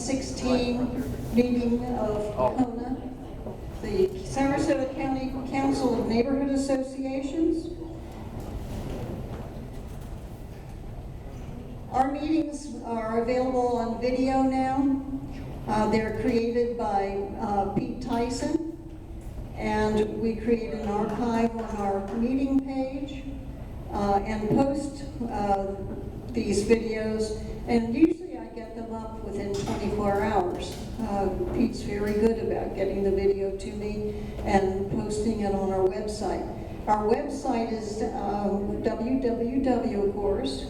2016 meeting of CONA, the Sarasota County Council of Neighborhood Associations. Our meetings are available on video now. They're created by Pete Tyson, and we create an archive on our meeting page and post these videos, and usually I get them up within 24 hours. Pete's very good about getting the video to me and posting it on our website. Our website is www, of course,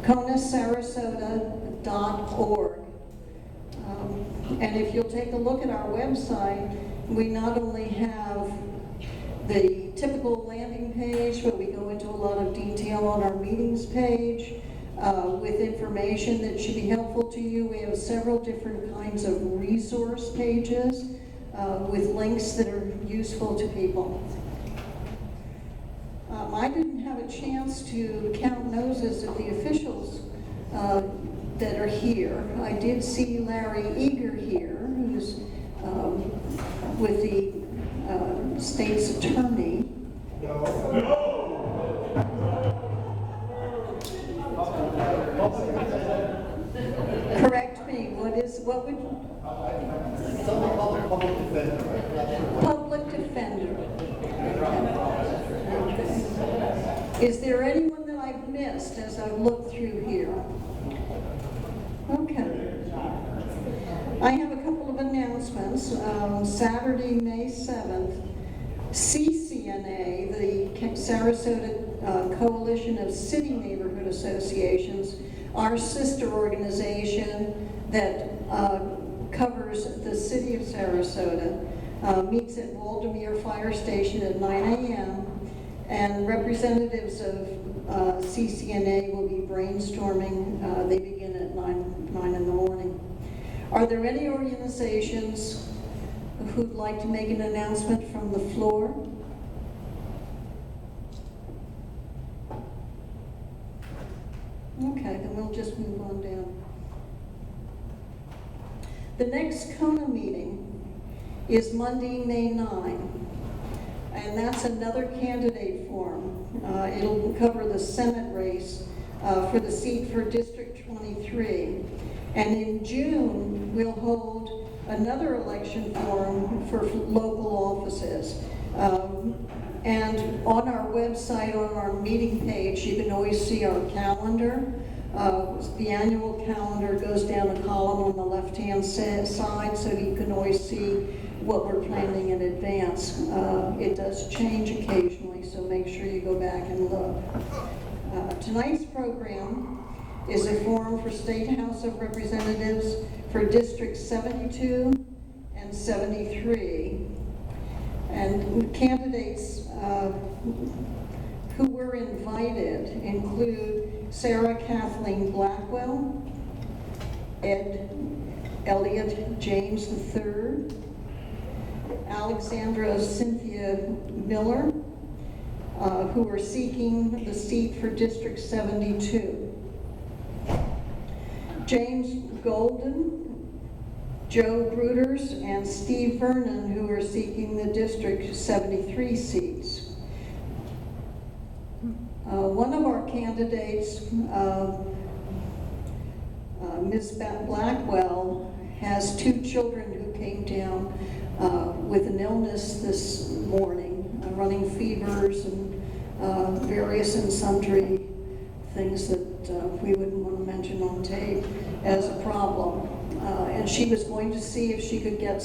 conasarasota.org. And if you'll take a look at our website, we not only have the typical landing page, but we go into a lot of detail on our meetings page with information that should be helpful to you. We have several different kinds of resource pages with links that are useful to people. I didn't have a chance to count noses at the officials that are here. I did see Larry Eager here, who's with the state's attorney. Correct me. What would? Public defender. Public defender. Okay. Is there anyone that I've missed as I've looked through here? Okay. I have a couple of announcements. Saturday, May 7th, CCNA, the Sarasota Coalition of City Neighborhood Associations, our sister organization that covers the city of Sarasota, meets at Waldemere Fire Station at 9 a.m. and representatives of CCNA will be brainstorming. They begin at 9 in the morning. Are there any organizations who'd like to make an announcement from the floor? Okay, then we'll just move on down. The next CONA meeting is Monday, May 9, and that's another candidate forum. It'll cover the Senate race for the seat for District 23. And in June, we'll hold another election forum for local offices. And on our website, on our meeting page, you can always see our calendar. The annual calendar goes down a column on the left-hand side, so you can always see what we're planning in advance. It does change occasionally, so make sure you go back and look. Tonight's program is a forum for State House of Representatives for Districts 72 and 73. And candidates who were invited include Sarah Kathleen Blackwell, Ed Elliott James III, Alexandra Cynthia Miller, who are seeking the seat for District 72. James Golden, Joe Bruters, and Steve Vernon, who are seeking the District 73 seats. One of our candidates, Ms. Blackwell, has 2 children who came down with an illness this morning, running fevers and various and sundry things that we wouldn't want to mention on tape as a problem. And she was going to see if she could get,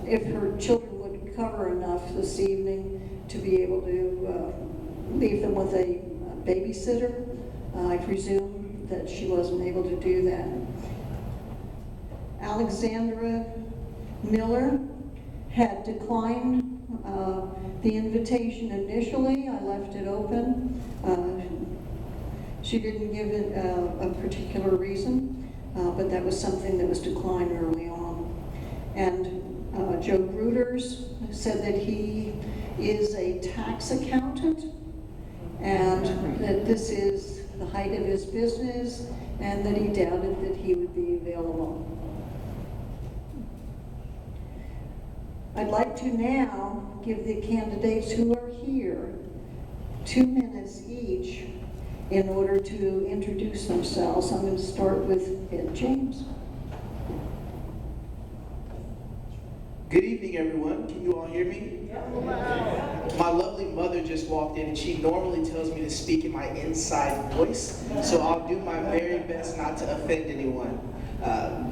if her children would cover enough this evening to be able to leave them with a babysitter. I presume that she wasn't able to do that. Alexandra Miller had declined the invitation initially. I left it open. She didn't give it a particular reason, but that was something that was declined early on. And Joe Bruters said that he is a tax accountant and that this is the height of his business and that he doubted that he would be available. I'd like to now give the candidates who are here 2 minutes each in order to introduce themselves. I'm going to start with James. Good evening, everyone. Can you all hear me? My lovely mother just walked in, and she normally tells me to speak in my inside voice, so I'll do my very best not to offend anyone.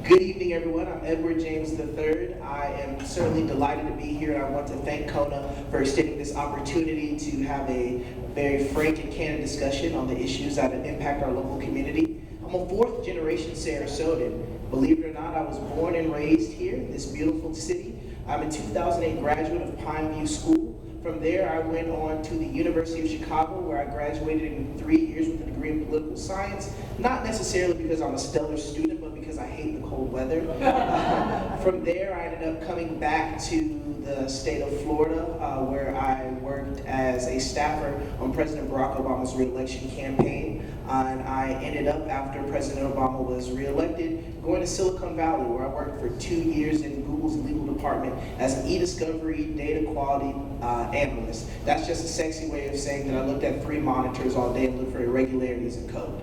Good evening, everyone. I'm Edward James III. I am certainly delighted to be here, and I want to thank CONA for extending this opportunity to have a very frank and candid discussion on the issues that impact our local community. I'm a fourth generation Sarasotan. Believe it or not, I was born and raised here in this beautiful city. I'm a 2008 graduate of Pineview School. From there, I went on to the University of Chicago, where I graduated in 3 years with a degree in political science, not necessarily because I'm a stellar student, but because I hate the cold weather. From there, I ended up coming back to the state of Florida, where I worked as a staffer on President Barack Obama's re-election campaign. And I ended up, after President Obama was re-elected, going to Silicon Valley, where I worked for 2 years in Google's legal department as an e-discovery data quality analyst. That's just a sexy way of saying that I looked at 3 monitors all day and looked for irregularities in code.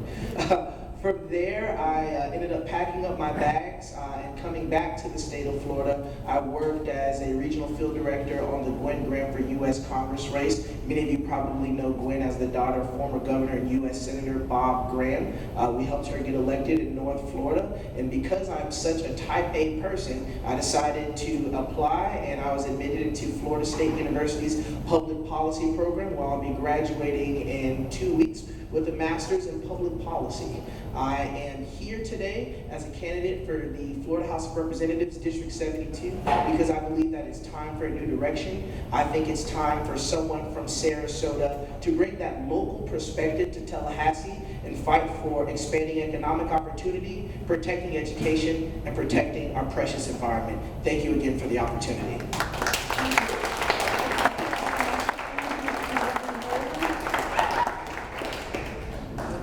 From there, I ended up packing up my bags and coming back to the state of Florida. I worked as a regional field director on the Gwen Graham for U.S. Congress race. Many of you probably know Gwen as the daughter of former Governor and U.S. Senator Bob Graham. We helped her get elected in North Florida, and because I'm such a type A person, I decided to apply, and I was admitted into Florida State University's public policy program, where I'll be graduating in 2 weeks with a master's in public policy. I am here today as a candidate for the Florida House of Representatives, District 72, because I believe that it's time for a new direction. I think it's time for someone from Sarasota to bring that local perspective to Tallahassee and fight for expanding economic opportunity, protecting education, and protecting our precious environment. Thank you again for the opportunity.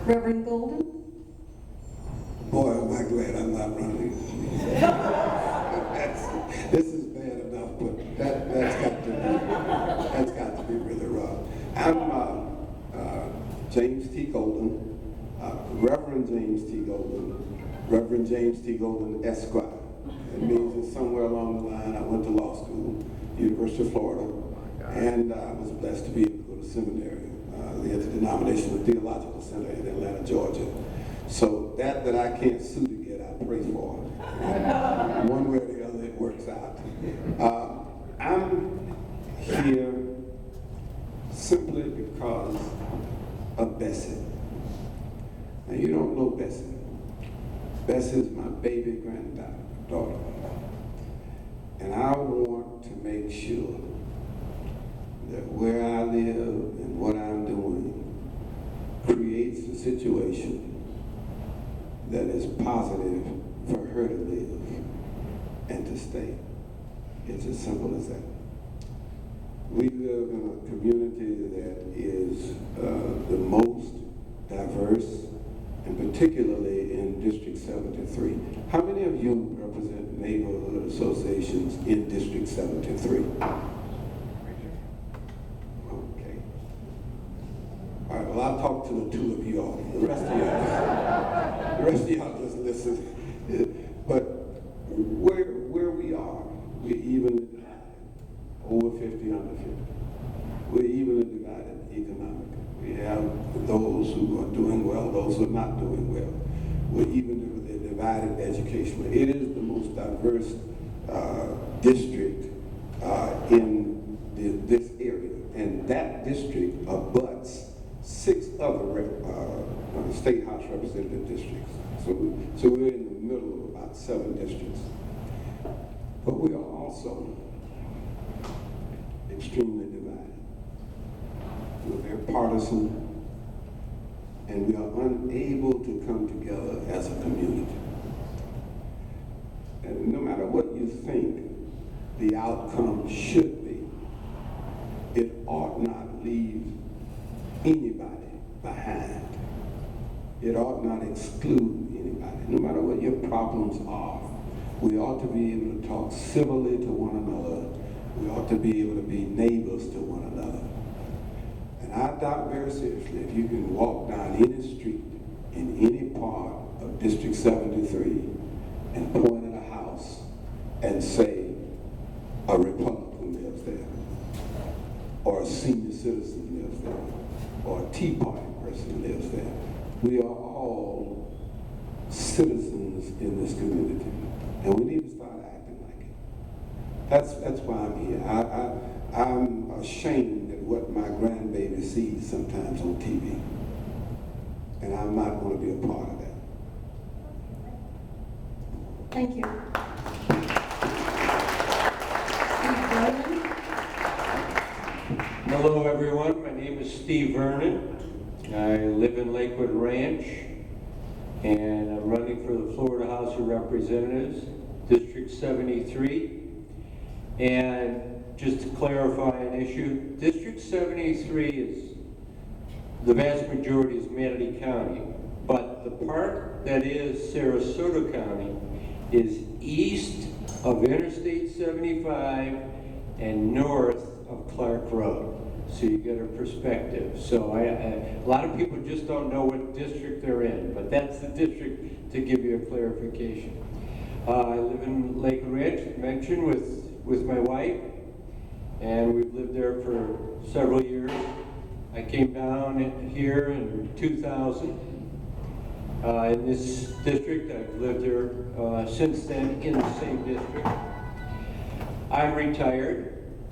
Reverend Golden. Boy, am I glad I'm not running. This is bad enough, but that's got to be really rough. I'm James T. Golden, Reverend James T. Golden, Reverend James T. Golden, Esquire. It means that somewhere along the line I went to law school, University of Florida, and I was blessed to be able to go to seminary, the Interdenominational Theological Center in Atlanta, Georgia. So that I can't sue to get, I pray for. One way or the other, it works out. I'm here simply because of Bessie. Now, you don't know Bessie. Bessie is my baby granddaughter. And I want to make sure that where I live and what I'm doing creates a situation that is positive for her to live and to stay. It's as simple as that. We live in a community that is the most diverse, and particularly in District 73. How many of you represent neighborhood associations in District 73? Okay. All right, well, I'll talk to the 2 of you all. The rest of y'all just listen. But where we are, we're evenly divided. Over 50, under 50. We're evenly divided economically. We have those who are doing well, those who are not doing well. We're evenly divided educationally. It is the most diverse district in this area. And that district abuts 6 other state house representative districts. So we're in the middle of about 7 districts. But we are also extremely divided. We're very partisan, and we are unable to come together as a community. And no matter what you think the outcome should be, it ought not leave anybody behind. It ought not exclude anybody. No matter what your problems are, we ought to be able to talk civilly to one another We ought to be able to be neighbors to one another. And I doubt very seriously if you can walk down any street in any part of District 73 and point at a house and say a Republican lives there, or a senior citizen lives there, or a Tea Party person lives there. We are all citizens in this community, and we need to start acting like it. That's why I'm here. I'm ashamed at what my grandbaby sees sometimes on TV, and I'm not going to be a part of that. Thank you. Hello everyone, my name is Steve Vernon. I live in Lakewood Ranch and I'm running for the Florida House of Representatives, District 73. And just to clarify an issue, District 73 is, the vast majority is Manatee County, but the part that is Sarasota County is east of Interstate 75 and north of Clark Road. So you get a perspective. So a lot of people just don't know what district they're in, but that's the district to give you a clarification. I live in Lakewood Ranch, as mentioned, with my wife, and we've lived there for several years. I came down here in 2000. In this district, I've lived here since then in the same district. I'm retired.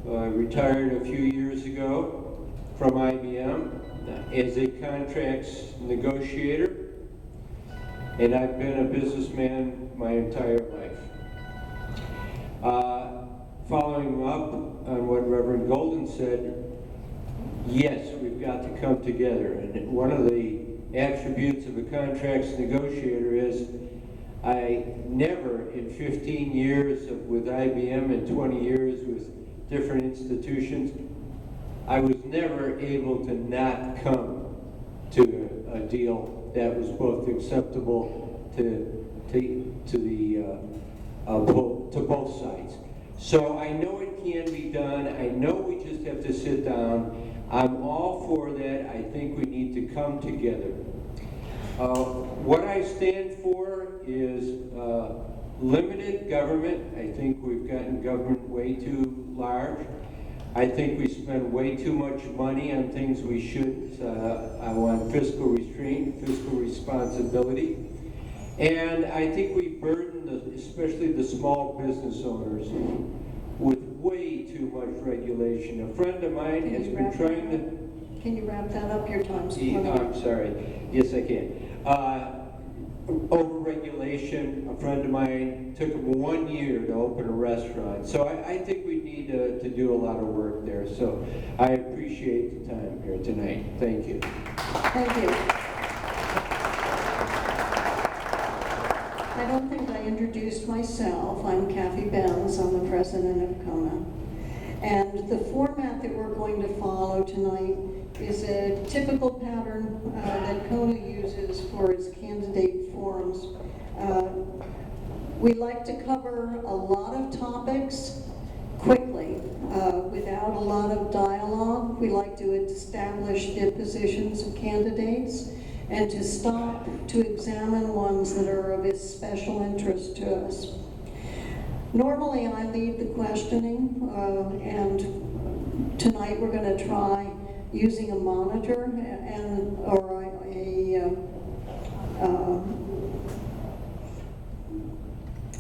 I retired a few years ago from IBM as a contracts negotiator, and I've been a businessman my entire life. Following up on what Reverend Golden said, yes, we've got to come together, and one of the attributes of a contracts negotiator is I never in 15 years with IBM and 20 years with different institutions, I was never able to not come to a deal that was both acceptable to both sides. So I know it can be done. I know we just have to sit down. I'm all for that. I think we need to come together. What I stand for is limited government. I think we've gotten government way too large. I think we spend way too much money on things we shouldn't. I want fiscal restraint, fiscal responsibility. And I think we burden, especially the small business owners, with way too much regulation. A friend of mine has been trying to... Can you wrap that up? Your time's I'm sorry. Yes, I can. Over-regulation. A friend of mine took him 1 year to open a restaurant. So I think we need to do a lot of work there. So I appreciate the time here tonight. Thank you. Thank you. I don't think I introduced myself. I'm Kathy Benz. I'm the president of CONA. And the format that we're going to follow tonight is a typical pattern that CONA uses for its candidate forums. We like to cover a lot of topics quickly, without a lot of dialogue. We like to establish the positions of candidates and to stop to examine ones that are of special interest to us. Normally I lead the questioning, and tonight we're going to try using a monitor or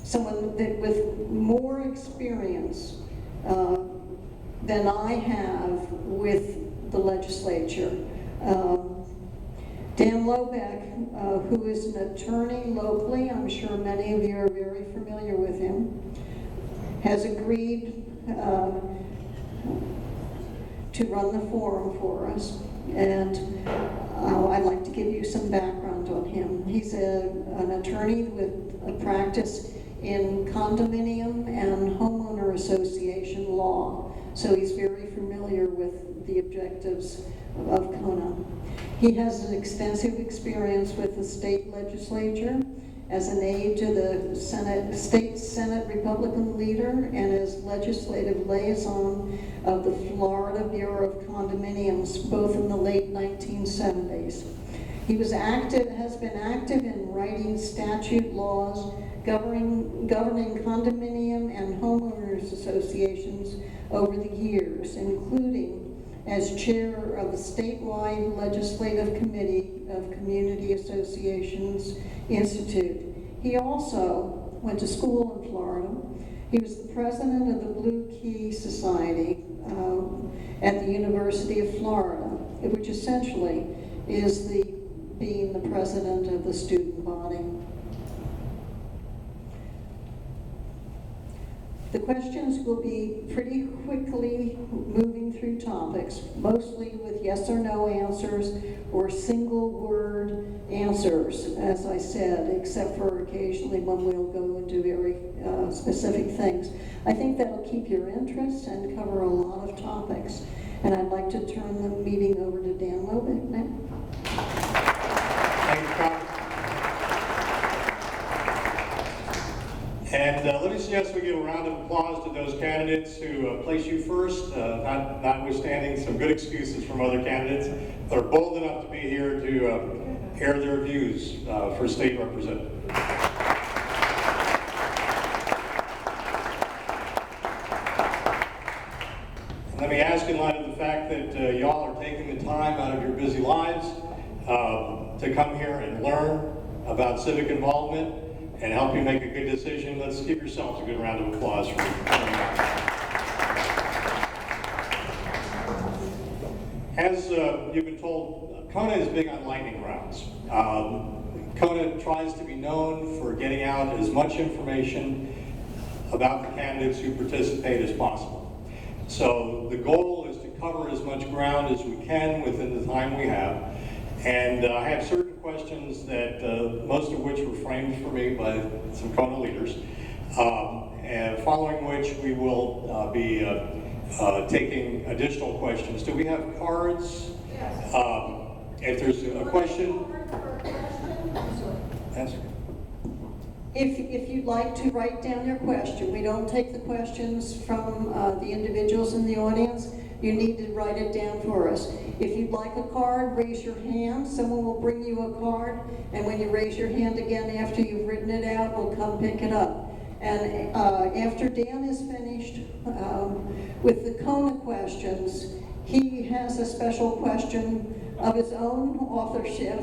someone that with more experience than I have with the legislature. Dan Lobeck, who is an attorney locally, I'm sure many of you are very familiar with him, has agreed to run the forum for us. And I'd like to give you some background on him. He's an attorney with a practice in condominium and homeowner association law. So he's very familiar with the objectives of CONA. He has an extensive experience with the state legislature. as an aide to the State Senate Republican leader and as legislative liaison of the Florida Bureau of Condominiums, both in the late 1970s. He has been active in writing statute laws governing condominium and homeowners associations over the years, including as chair of the statewide legislative committee of Community Associations Institute. He also went to school in Florida. He was the president of the Blue Key Society at the University of Florida, which essentially is being the president of the student body. The questions will be pretty quickly moving through topics, mostly with yes or no answers or single word answers, as I said, except for occasionally when we'll go into very specific things. I think that'll keep your interest and cover a lot of topics. And I'd like to turn the meeting over to Dan Lobeck now. Thank you, Carl. And let me suggest we give a round of applause to those candidates who place you first, notwithstanding some good excuses from other candidates that are bold enough to be here to air their views for state representative. Let me ask, in light of the fact that y'all are taking the time out of your busy lives to come here and learn about civic involvement and help you make a good decision, let's give yourselves a good round of applause for coming out. As you've been told, CONA is big on lightning rounds. CONA tries to be known for getting out as much information about the candidates who participate as possible. So the goal is to cover as much ground as we can within the time we have. And I have certain questions that most of which were framed for me by some CONA leaders, and following which we will be taking additional questions. Do we have cards? Yes. If there's a question, that's okay. If you'd like to write down your question, we don't take the questions from the individuals in the audience. You need to write it down for us. If you'd like a card, raise your hand. Someone will bring you a card, and when you raise your hand again after you've written it out, we'll come pick it up. And after Dan is finished with the CONA questions, he has a special question of his own authorship,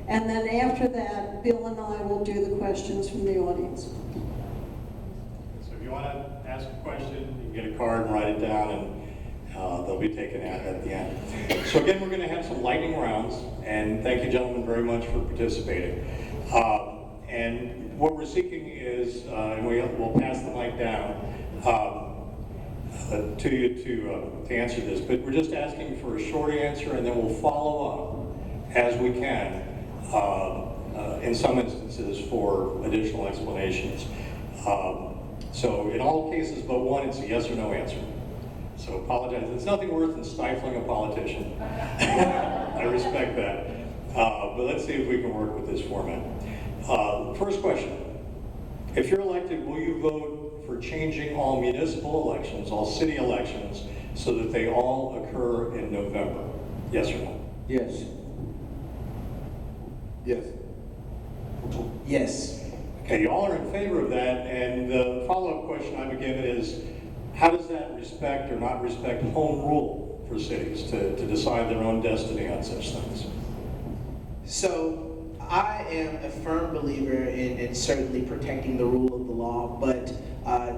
and then after that, Bill and I will do the questions from the audience. So if you want to ask a question, you can get a card and write it down, and they'll be taken out at the end. So again, we're going to have some lightning rounds, and thank you gentlemen very much for participating. And what we're seeking is, and we'll pass the mic down to you to answer this, but we're just asking for a short answer, and then we'll follow up as we can, in some instances, for additional explanations. So in all cases but one, it's a yes or no answer. So apologize. It's nothing worse than stifling a politician. I respect that. But let's see if we can work with this format. First question. If you're elected, will you vote for changing all municipal elections, all city elections, so that they all occur in November? Yes or no? Yes. Yes. Yes. Okay, you all are in favor of that, and the follow-up question I would give it is, how does that respect or not respect home rule for cities to decide their own destiny on such things? So I am a firm believer in certainly protecting the rule of the law, but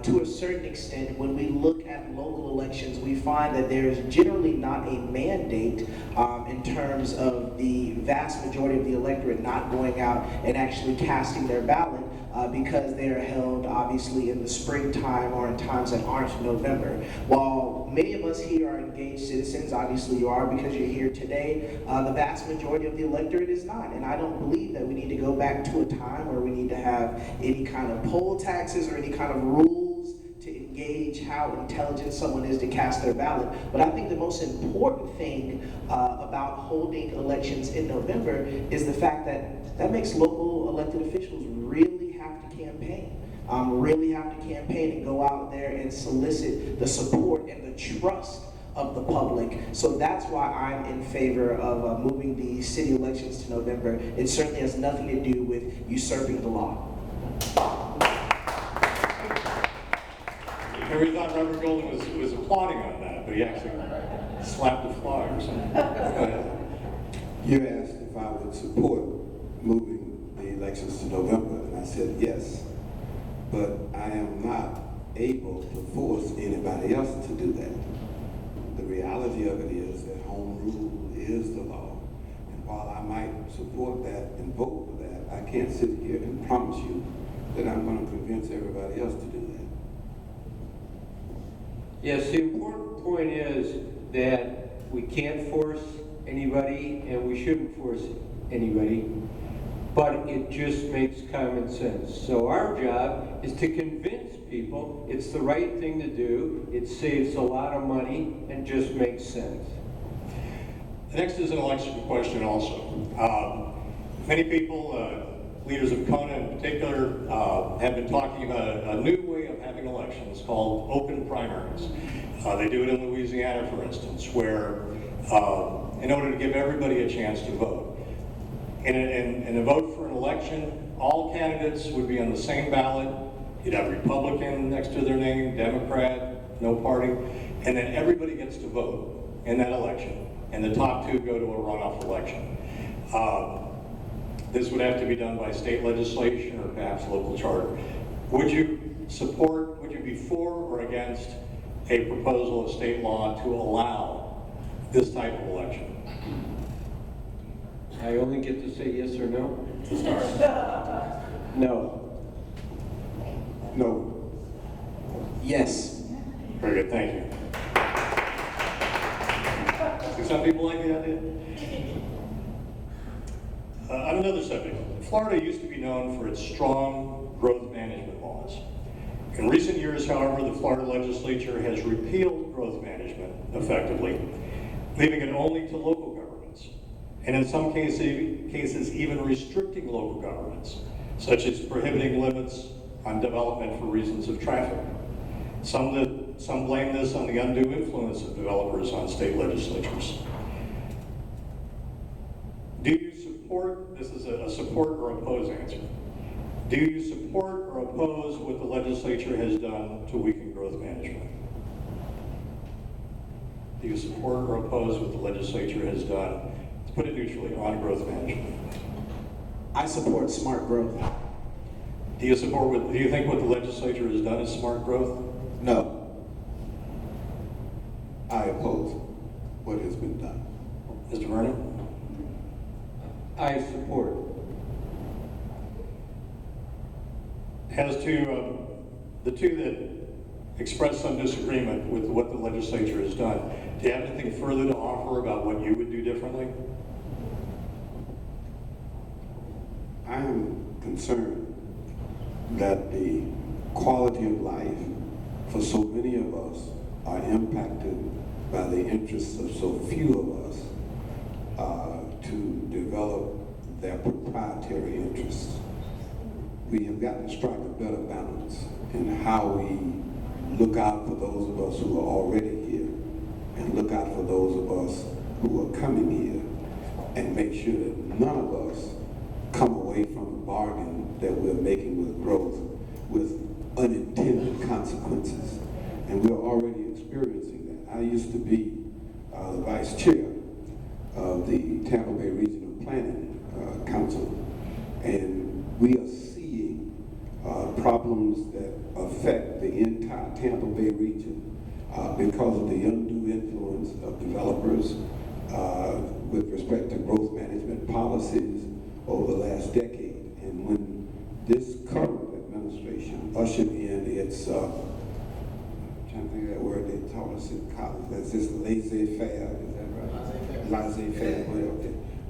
to a certain extent, when we look at local elections, we find that there is generally not a mandate in terms of the vast majority of the electorate not going out and actually casting their ballot because they are held obviously in the springtime or in times that aren't November. While many of us here are engaged citizens, obviously you are because you're here today, the vast majority of the electorate is not. And I don't believe that we need to go back to a time where we need to have any kind of poll taxes or any kind of rules to to engage how intelligent someone is to cast their ballot. But I think the most important thing about holding elections in November is the fact that that makes local elected officials really have to campaign. Really have to campaign and go out there and solicit the support and the trust of the public. So that's why I'm in favor of moving the city elections to November. It certainly has nothing to do with usurping the law. Harry thought Robert Golden was applauding on that, but he actually slapped a fly or something. Go ahead. You asked if I would support moving the elections to November, and I said yes. But I am not able to force anybody else to do that. The reality of it is that home rule is the law. And while I might support that and vote for that, I can't sit here and promise you that I'm going to convince everybody else to do that. Yes, the important point is that we can't force anybody and we shouldn't force anybody, but it just makes common sense. So our job is to convince people it's the right thing to do, it saves a lot of money, and just makes sense. The next is an election question also. Many people, leaders of CONA in particular, have been talking about a new way of having elections called open primaries. They do it in Louisiana, for instance, where in order to give everybody a chance to vote. In a vote for an election, all candidates would be on the same ballot. You'd have Republican next to their name, Democrat, no party, and then everybody gets to vote in that election, and the top two go to a runoff election. This would have to be done by state legislation or perhaps local charter. Would you be for or against a proposal of state law to allow this type of election? I only get to say yes or no? No. No. Yes. Very good, thank you. See, some people like the idea. On another subject, Florida used to be known for its strong growth management laws. In recent years, however, the Florida legislature has repealed growth management effectively, leaving it only to local governments, and in some cases even restricting local governments, such as prohibiting limits on development for reasons of traffic. Some blame this on the undue influence of developers on state legislatures. Do you support, this is a support or oppose answer, do you support or oppose what the legislature has done to weaken growth management? Do you support or oppose what the legislature has done, to put it neutrally, on growth management? I support smart growth. Do you think what the legislature has done is smart growth? No. I oppose what has been done. Mr. Vernon? I support. As to the two that express some disagreement with what the legislature has done, do you have anything further to offer about what you would do differently? I am concerned that the quality of life for so many of us are impacted by the interests of so few of us to develop their proprietary interests. We have got to strike a better balance in how we look out for those of us who are already here and look out for those of us who are coming here, and make sure that none of us come away from the bargain that we're making with growth with unintended consequences. And we're already experiencing that. I used to be the vice chair of the Tampa Bay Regional Planning Council, and we are seeing problems that affect the entire Tampa Bay region because of the undue influence of developers with respect to growth management policies over the last decade. And when this current administration ushered in its, I'm trying to think of that word they taught us in college, that's this laissez-faire, is that right? Laissez-faire.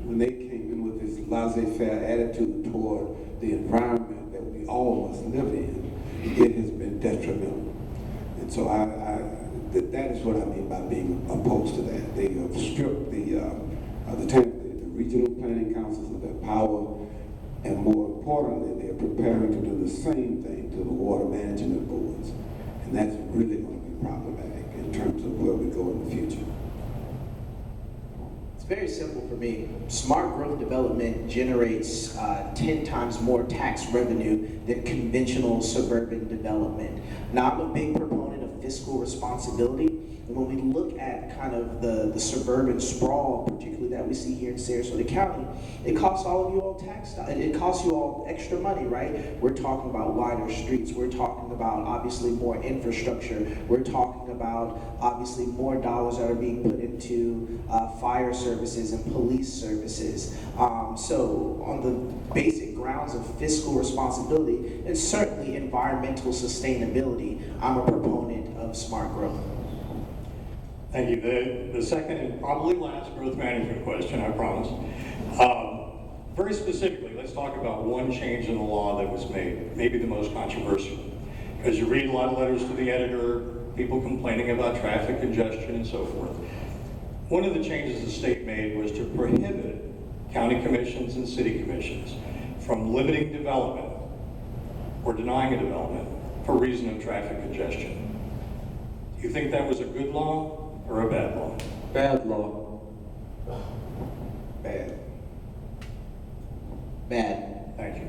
When they came in with this laissez-faire attitude toward the environment that we all must live in, it has been detrimental. And so that is what I mean by being opposed to that. They have stripped the regional planning councils of their power, and more importantly, they're preparing to do the same thing to the water management boards. And that's really going to be problematic in terms of where we go in the future. It's very simple for me. Smart growth development generates 10 times more tax revenue than conventional suburban development. Now, I'm a big proponent of fiscal responsibility. And when we look at kind of the suburban sprawl, particularly that we see here in Sarasota County, it costs all of you all it costs you all extra money, right? We're talking about wider streets. We're talking about obviously more infrastructure. We're talking about obviously more dollars that are being put into fire services and police services. So on the basic grounds of fiscal responsibility and certainly environmental sustainability, I'm a proponent of smart growth. Thank you. The second and probably last growth management question, I promise. Very specifically, let's talk about one change in the law that was made, maybe the most controversial. Because you read a lot of letters to the editor, people complaining about traffic congestion and so forth. One of the changes the state made was to prohibit county commissions and city commissions from limiting development or denying a development for reason of traffic congestion. Do you think that was a good law or a bad law? Bad law. Bad. Bad. Thank you.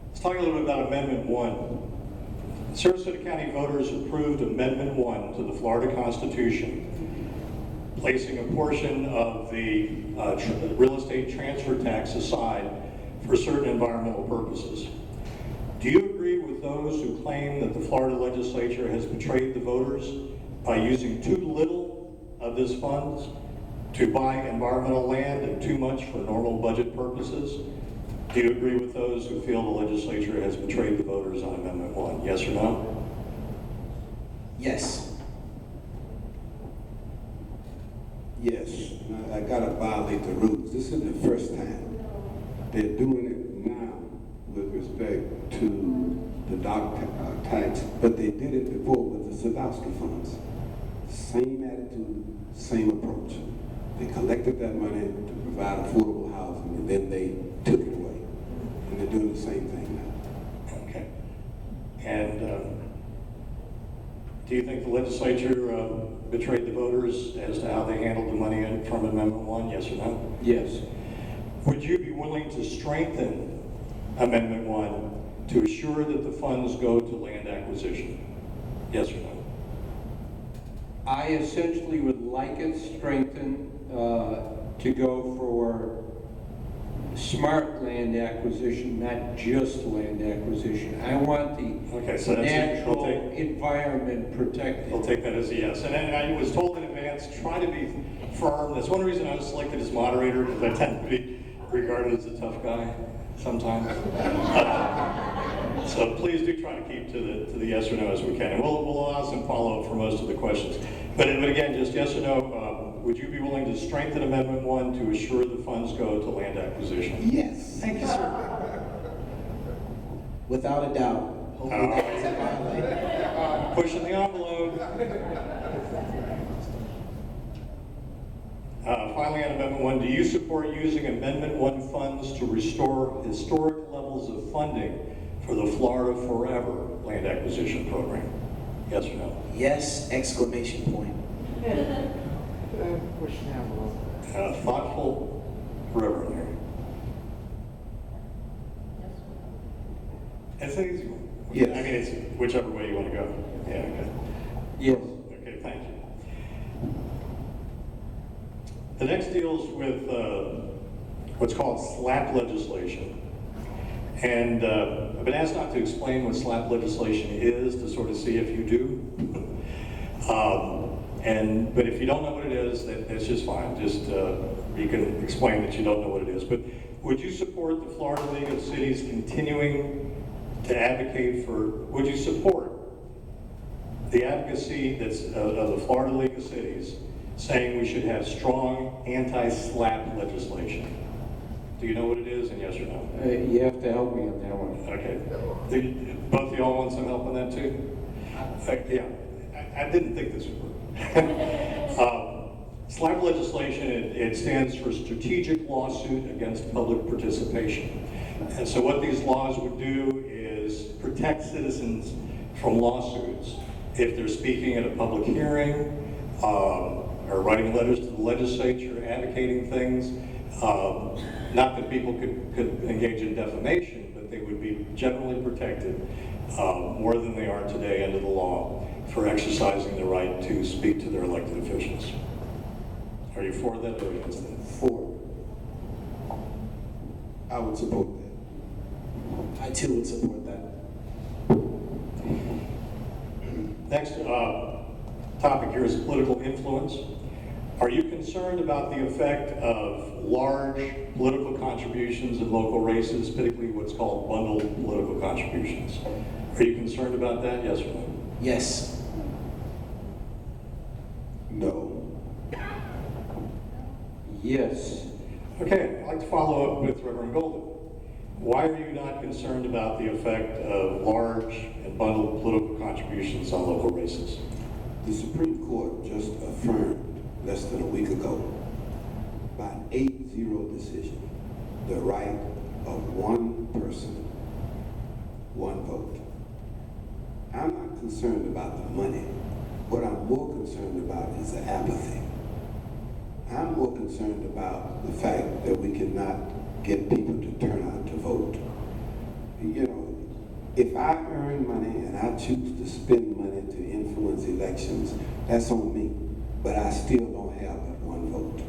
Let's talk a little bit about Amendment 1. Sarasota County voters approved Amendment 1 to the Florida Constitution, placing a portion of the real estate transfer tax aside for certain environmental purposes. Do you agree with those who claim that the Florida legislature has betrayed the voters by using too little of this funds to buy environmental land and too much for normal budget purposes? Do you agree with those who feel the legislature has betrayed the voters on Amendment 1? Yes or no? Yes. Yes, I gotta violate the rules. This isn't the first time. They're doing it now with respect to the dock tax, but they did it before with the Sadowski funds. Same attitude, same approach. They collected that money to provide affordable housing, and then they took it away. And they're doing the same thing now. Okay. And do you think the legislature betrayed the voters as to how they handled the money from Amendment 1? Yes or no? Yes. Would you be willing to strengthen Amendment 1 to assure that the funds go to land acquisition? Yes or no? I essentially would like it strengthened to go for smart land acquisition, not just land acquisition. I want the Okay, so that's natural we'll environment protected. I'll take that as a yes. And I was told in advance, try to be firm. That's one reason I was selected as moderator, because I tend to be regarded as a tough guy sometimes. So please do try to keep to the yes or no as we can. And we'll allow some follow-up for most of the questions. But again, just yes or no, would you be willing to strengthen Amendment 1 to assure the funds go to land acquisition? Yes. Thank you, sir. Without a doubt. Hopefully that doesn't violate. Pushing the envelope. Finally, on Amendment 1, do you support using Amendment 1 funds to restore historic levels of funding for the Florida Forever land acquisition program? Yes or no? Yes, exclamation point. Thoughtful forever in here. It's an easy one. Yes. I mean, it's whichever way you want to go. Yeah, okay. Yes. Okay, thank you. The next deals with what's called SLAP legislation. And I've been asked not to explain what SLAP legislation is to sort of see if you do. But if you don't know what it is, that's just fine. Just you can explain that you don't know what it is. But would you support the Florida League of Cities continuing to advocate for, would you support the advocacy that's of the Florida League of Cities saying we should have strong anti-SLAP legislation? Do you know what it is, and yes or no? You have to help me on that one. Okay. Both of y'all want some help on that too? Yeah, I didn't think this would work. SLAP legislation, it stands for Strategic Lawsuit Against Public Participation. And so what these laws would do is protect citizens from lawsuits if they're speaking at a public hearing, or writing letters to the legislature, advocating things. Not that people could engage in defamation, but they would be generally protected more than they are today under the law for exercising the right to speak to their elected officials. Are you for that or against that? For. I would support that. I too would support that. Next topic here is political influence. Are you concerned about the effect of large political contributions in local races, particularly what's called bundled political contributions? Are you concerned about that, yes or no? Yes. No. Yes. Okay, I'd like to follow up with Reverend Golden. Why are you not concerned about the effect of large and bundled political contributions on local races? The Supreme Court just affirmed less than a week ago by an 8-0 decision the right of one person, one vote. I'm not concerned about the money. What I'm more concerned about is the apathy. I'm more concerned about the fact that we cannot get people to turn out to vote. You know, if I earn money and I choose to spend money to influence elections, that's on me. But I still don't have but one vote.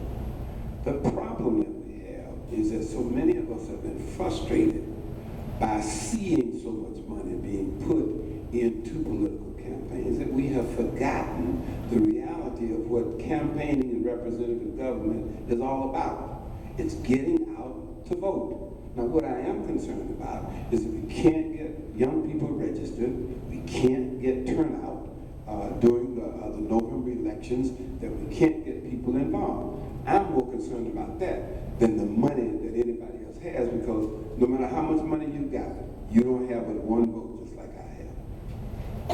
The problem that we have is that so many of us have been frustrated by seeing so much money being put into political campaigns that we have forgotten the reality of what campaigning and representative government is all about. It's getting out to vote. Now, what I am concerned about is that we can't get young people registered, we can't get turnout during the November elections, that we can't get people involved. I'm more concerned about that than the money that anybody else has, because no matter how much money you got, you don't have but one vote, just like I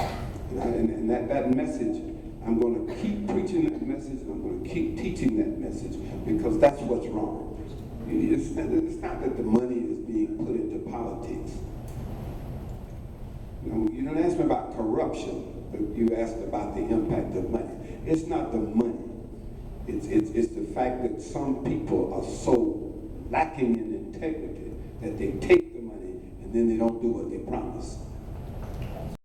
have. You know, and that message, I'm going to keep preaching that message, and I'm going to keep teaching that message, because that's what's wrong. It's not that the money is being put into politics. You don't ask me about corruption, but you asked about the impact of money. It's not the money. It's the fact that some people are so lacking in integrity that they take the money and then they don't do what they promise.